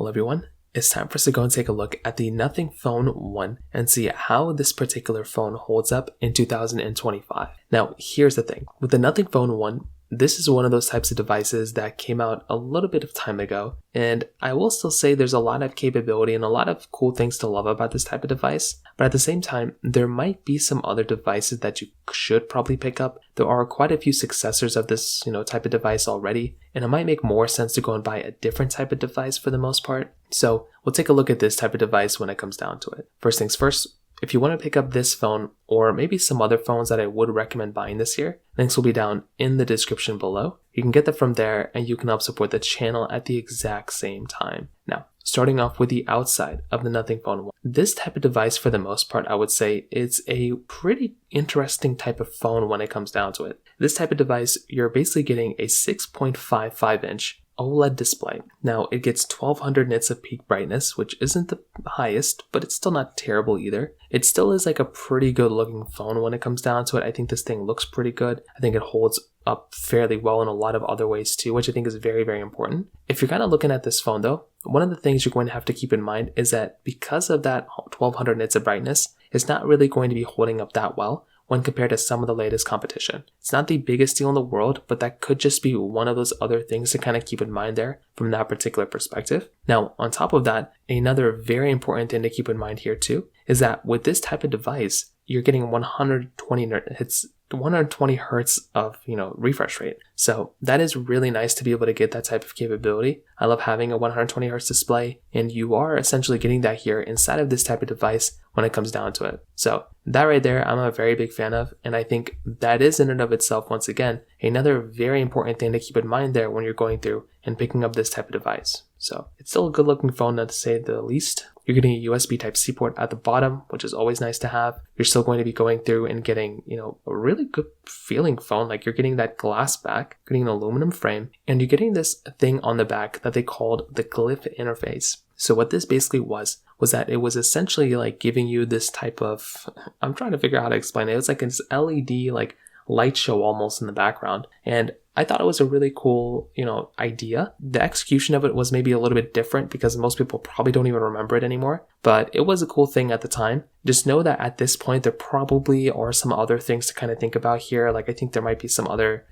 Well, everyone, it's time for us to go and take a look at the Nothing Phone 1 and see how this particular phone holds up in 2025. Now, here's the thing. With the Nothing Phone 1, this is one of those types of devices that came out a little bit of time ago, and I will still say there's a lot of capability and a lot of cool things to love about this type of device, but at the same time, there might be some other devices that you should probably pick up. There are quite a few successors of this, type of device already, and it might make more sense to go and buy a different type of device for the most part. So we'll take a look at this type of device when it comes down to it. First things first, if you want to pick up this phone or maybe some other phones that I would recommend buying this year, links will be down in the description below. You can get them from there and you can help support the channel at the exact same time. Now, starting off with the outside of the Nothing Phone 1. This type of device, for the most part, I would say it's a pretty interesting type of phone when it comes down to it. This type of device, you're basically getting a 6.55-inch OLED display. Now, it gets 1200 nits of peak brightness, which isn't the highest, but it's still not terrible either. It still is like a pretty good looking phone when it comes down to it. I think this thing looks pretty good. I think it holds up fairly well in a lot of other ways too, which I think is very, very important. If you're kind of looking at this phone though, one of the things you're going to have to keep in mind is that because of that 1200 nits of brightness, it's not really going to be holding up that well when compared to some of the latest competition. It's not the biggest deal in the world, but that could just be one of those other things to kind of keep in mind there from that particular perspective. Now, on top of that, another very important thing to keep in mind here too, is that with this type of device, you're getting 120 hertz of refresh rate. So that is really nice to be able to get that type of capability. I love having a 120 hertz display, and you are essentially getting that here inside of this type of device when it comes down to it. So that right there, I'm a very big fan of, and I think that is in and of itself, once again, another very important thing to keep in mind there when you're going through and picking up this type of device. So it's still a good looking phone, to say the least. You're getting a USB Type-C port at the bottom, which is always nice to have. You're still going to be going through and getting, a really good feeling phone. Like, you're getting that glass back, getting an aluminum frame, and you're getting this thing on the back that they called the Glyph interface. So what this basically was that it was essentially like giving you this type of, I'm trying to figure out how to explain it. It was like this LED like light show almost in the background. And I thought it was a really cool, idea. The execution of it was maybe a little bit different because most people probably don't even remember it anymore, but it was a cool thing at the time. Just know that at this point, there probably are some other things to kind of think about here. Like, I think there might be some other,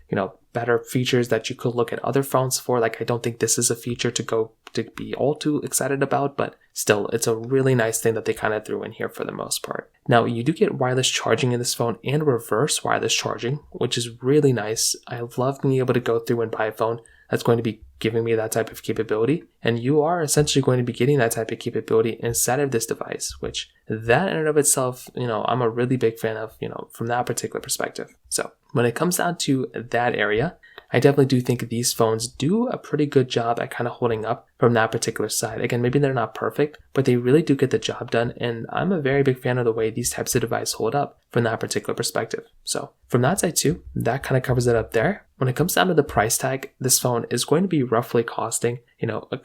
better features that you could look at other phones for. Like, I don't think this is a feature to be all too excited about, but still, it's a really nice thing that they kind of threw in here for the most part. Now, you do get wireless charging in this phone and reverse wireless charging, which is really nice. I love being able to go through and buy a phone that's going to be giving me that type of capability. And you are essentially going to be getting that type of capability inside of this device, which that in and of itself, I'm a really big fan of, from that particular perspective. So when it comes down to that area, I definitely do think these phones do a pretty good job at kind of holding up from that particular side. Again, maybe they're not perfect, but they really do get the job done. And I'm a very big fan of the way these types of devices hold up from that particular perspective. So from that side too, that kind of covers it up there. When it comes down to the price tag, this phone is going to be roughly costing,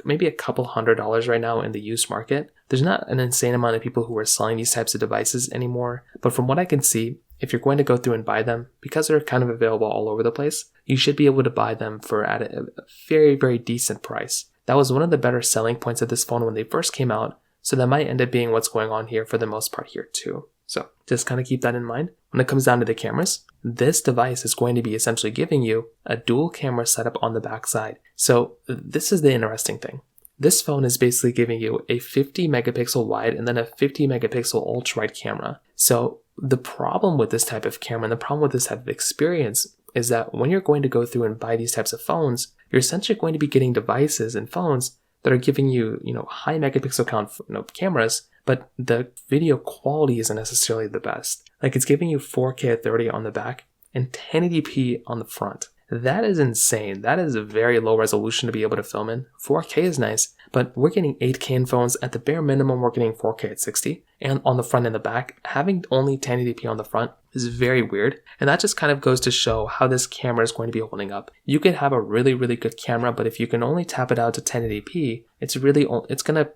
maybe a couple $100 right now in the used market. There's not an insane amount of people who are selling these types of devices anymore, but from what I can see, if you're going to go through and buy them, because they're kind of available all over the place, you should be able to buy them at a very, very decent price. That was one of the better selling points of this phone when they first came out, so that might end up being what's going on here for the most part here too. So just kind of keep that in mind. When it comes down to the cameras, this device is going to be essentially giving you a dual camera setup on the back side. So this is the interesting thing. This phone is basically giving you a 50 megapixel wide and then a 50 megapixel ultra wide camera. So the problem with this type of camera and the problem with this type of experience is that when you're going to go through and buy these types of phones, you're essentially going to be getting devices and phones that are giving you, high megapixel count cameras, but the video quality isn't necessarily the best. Like, it's giving you 4K at 30 on the back and 1080p on the front. That is insane. That is a very low resolution to be able to film in. 4K is nice, but we're getting 8K in phones. At the bare minimum, we're getting 4K at 60. And on the front and the back, having only 1080p on the front is very weird. And that just kind of goes to show how this camera is going to be holding up. You can have a really, really good camera, but if you can only tap it out to 1080p, it's going to,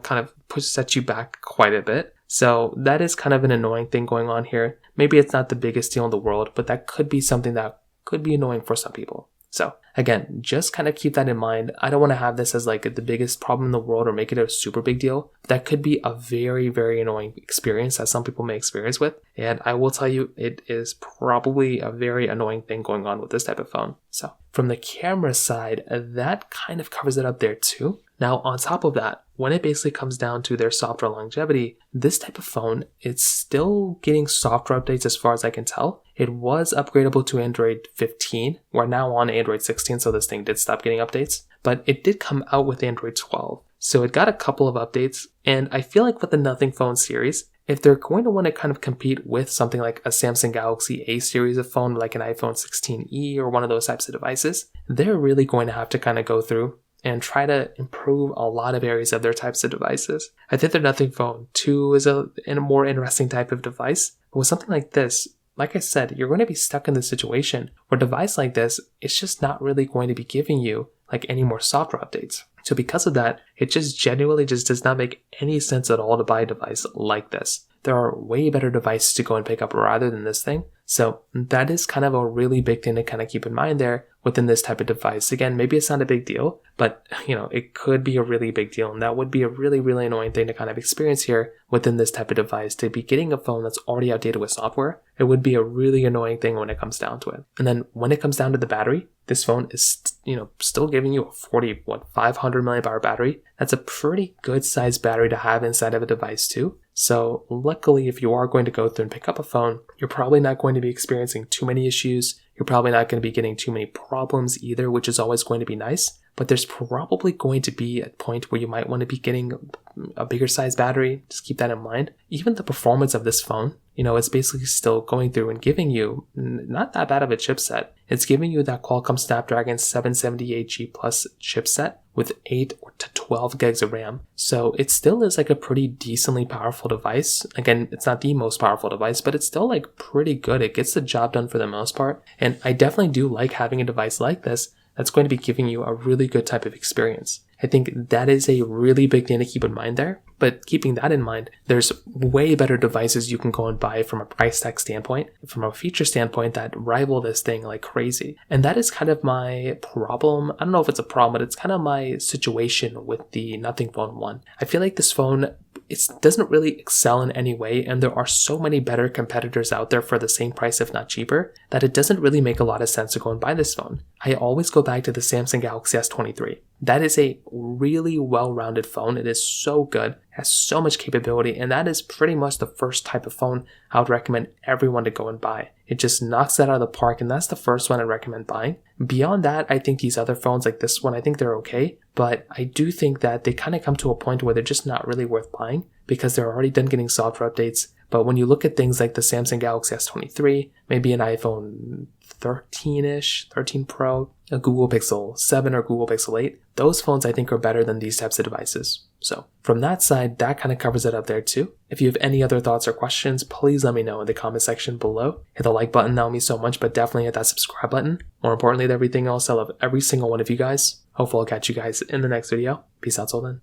kind of set you back quite a bit. So that is kind of an annoying thing going on here. Maybe it's not the biggest deal in the world, but that could be something that could be annoying for some people. So again, just kind of keep that in mind. I don't want to have this as like the biggest problem in the world or make it a super big deal. That could be a very, very annoying experience that some people may experience with. And I will tell you, it is probably a very annoying thing going on with this type of phone. So from the camera side, that kind of covers it up there too. Now, on top of that, when it basically comes down to their software longevity, this type of phone, it's still getting software updates as far as I can tell. It was upgradable to Android 15. We're now on Android 16, so this thing did stop getting updates. But it did come out with Android 12. So it got a couple of updates. And I feel like with the Nothing Phone series, if they're going to want to kind of compete with something like a Samsung Galaxy A series of phone, like an iPhone 16e or one of those types of devices, they're really going to have to kind of go through and try to improve a lot of areas of their types of devices. I think their Nothing Phone 2 is a more interesting type of device. But with something like this, like I said, you're going to be stuck in this situation where a device like this, it's just not really going to be giving you like any more software updates. So because of that, it just genuinely just does not make any sense at all to buy a device like this. There are way better devices to go and pick up rather than this thing. So that is kind of a really big thing to kind of keep in mind there within this type of device. Again, maybe it's not a big deal, but it could be a really big deal. And that would be a really, really annoying thing to kind of experience here within this type of device. To be getting a phone that's already outdated with software, it would be a really annoying thing when it comes down to it. And then when it comes down to the battery, this phone is, still giving you a 500 milliamp hour battery. That's a pretty good sized battery to have inside of a device too. So luckily, if you are going to go through and pick up a phone, you're probably not going to be experiencing too many issues. You're probably not going to be getting too many problems either, which is always going to be nice. But there's probably going to be a point where you might want to be getting a bigger size battery. Just keep that in mind. Even the performance of this phone, it's basically still going through and giving you not that bad of a chipset. It's giving you that Qualcomm Snapdragon 778G Plus chipset with 8 to 12 gigs of RAM. So it still is like a pretty decently powerful device. Again, it's not the most powerful device, but it's still like pretty good. It gets the job done for the most part. And I definitely do like having a device like this that's going to be giving you a really good type of experience. I think that is a really big thing to keep in mind there. But keeping that in mind, there's way better devices you can go and buy from a price tag standpoint, from a feature standpoint that rival this thing like crazy. And that is kind of my problem. I don't know if it's a problem, but it's kind of my situation with the Nothing Phone 1. I feel like this phone, it doesn't really excel in any way, and there are so many better competitors out there for the same price, if not cheaper, that it doesn't really make a lot of sense to go and buy this phone. I always go back to the Samsung Galaxy S23. That is a really well-rounded phone. It is so good, has so much capability, and that is pretty much the first type of phone I would recommend everyone to go and buy. It just knocks that out of the park, and that's the first one I recommend buying. Beyond that, I think these other phones like this one, I think they're okay, but I do think that they kind of come to a point where they're just not really worth buying because they're already done getting software updates. But when you look at things like the Samsung Galaxy S23, maybe an iPhone 13-ish, 13 Pro, a Google Pixel 7 or Google Pixel 8, those phones I think are better than these types of devices. So from that side, that kind of covers it up there too. If you have any other thoughts or questions, please let me know in the comment section below. Hit the like button, that would mean so much, but definitely hit that subscribe button. More importantly than everything else, I love every single one of you guys. Hopefully I'll catch you guys in the next video. Peace out till then.